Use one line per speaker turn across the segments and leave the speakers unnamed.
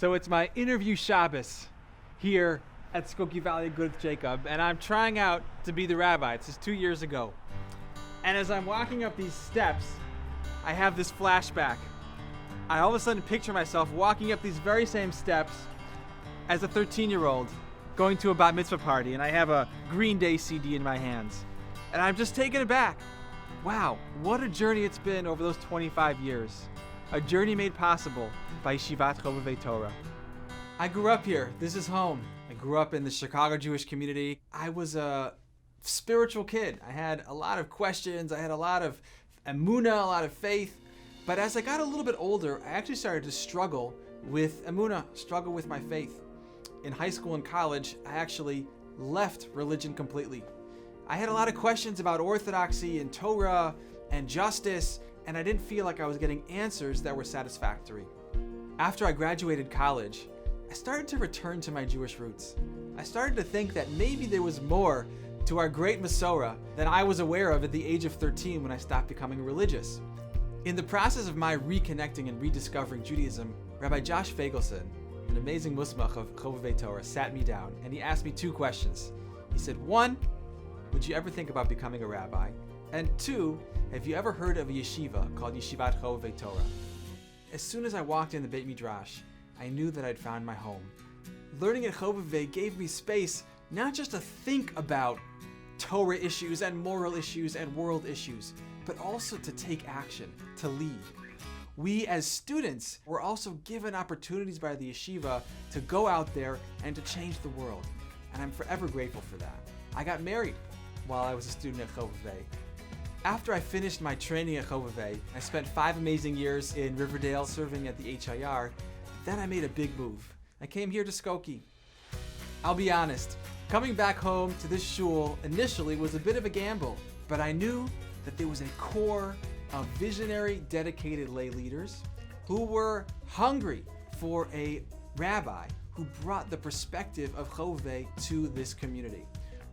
So it's my interview Shabbos here at Skokie Valley Agudath Jacob, and I'm trying out to be the rabbi. It's just 2 years ago. And as I'm walking up these steps, I have this flashback. I all of a sudden picture myself walking up these very same steps as a 13-year-old going to a bat mitzvah party, and I have a Green Day CD in my hands. And I'm just taken aback. Wow, what a journey it's been over those 25 years. A journey made possible by Yeshivat Chovevei Torah. I grew up here. This is home. I grew up in the Chicago Jewish community. I was a spiritual kid. I had a lot of questions. I had a lot of emunah, a lot of faith. But as I got a little bit older, I actually started to struggle with emunah, struggle with my faith. In high school and college, I actually left religion completely. I had a lot of questions about orthodoxy and Torah and justice, and I didn't feel like I was getting answers that were satisfactory. After I graduated college, I started to return to my Jewish roots. I started to think that maybe there was more to our great Masorah than I was aware of at the age of 13 when I stopped becoming religious. In the process of my reconnecting and rediscovering Judaism, Rabbi Josh Fagelson, an amazing musmach of Chovevei Torah, sat me down and he asked me 2 questions. He said, 1, would you ever think about becoming a rabbi? And 2, have you ever heard of a yeshiva called Yeshivat Chovevei Torah? As soon as I walked in the Beit Midrash, I knew that I'd found my home. Learning at Chovevei gave me space not just to think about Torah issues and moral issues and world issues, but also to take action, to lead. We as students were also given opportunities by the yeshiva to go out there and to change the world. And I'm forever grateful for that. I got married while I was a student at Chovevei. After I finished my training at Chovevei, I spent 5 amazing years in Riverdale serving at the HIR. Then I made a big move. I came here to Skokie. I'll be honest, coming back home to this shul initially was a bit of a gamble, but I knew that there was a core of visionary, dedicated lay leaders who were hungry for a rabbi who brought the perspective of Chovevei to this community,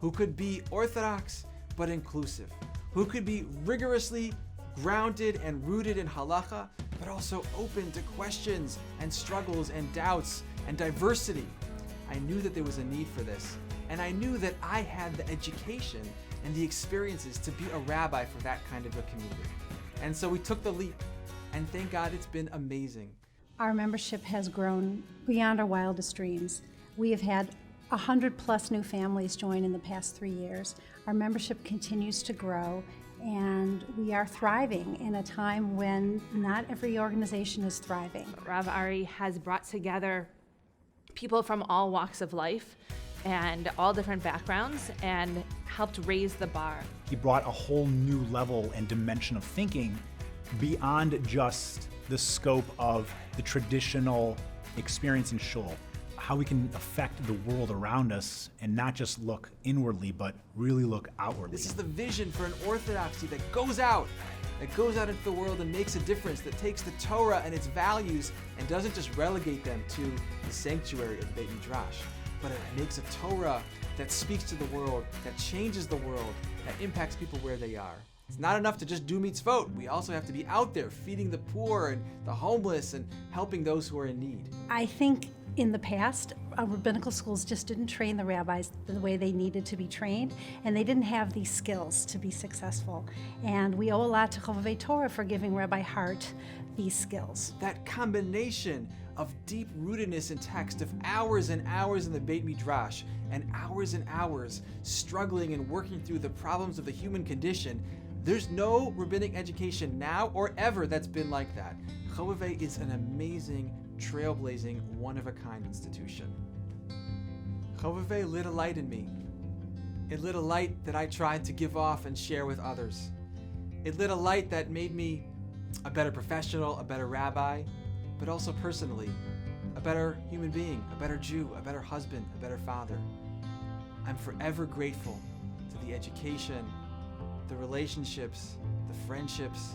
who could be orthodox but inclusive, who could be rigorously grounded and rooted in halacha, but also open to questions and struggles and doubts and diversity. I knew that there was a need for this, and I knew that I had the education and the experiences to be a rabbi for that kind of a community. And so we took the leap, and thank God it's been amazing.
Our membership has grown beyond our wildest dreams. We have had 100+ new families join in the past 3 years. Our membership continues to grow, and we are thriving in a time when not every organization is thriving.
Rav Ari has brought together people from all walks of life and all different backgrounds and helped raise the bar.
He brought a whole new level and dimension of thinking beyond just the scope of the traditional experience in shul. How we can affect the world around us and not just look inwardly, but really look outwardly.
This is the vision for an orthodoxy that goes out into the world and makes a difference, that takes the Torah and its values and doesn't just relegate them to the sanctuary of the Beit Midrash, but it makes a Torah that speaks to the world, that changes the world, that impacts people where they are. It's not enough to just do mitzvot. We also have to be out there feeding the poor and the homeless and helping those who are in need.
I think in the past, our rabbinical schools just didn't train the rabbis the way they needed to be trained, and they didn't have these skills to be successful. And we owe a lot to Chovevei Torah for giving Rabbi Hart these skills.
That combination of deep rootedness in text, of hours and hours in the Beit Midrash, and hours struggling and working through the problems of the human condition, there's no rabbinic education now or ever that's been like that. Chovevei is an amazing, trailblazing, one-of-a-kind institution. Chovevei lit a light in me. It lit a light that I tried to give off and share with others. It lit a light that made me a better professional, a better rabbi, but also personally, a better human being, a better Jew, a better husband, a better father. I'm forever grateful to the education, the relationships, the friendships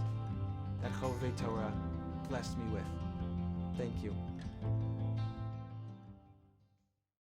that Chovevei Torah blessed me with. Thank you.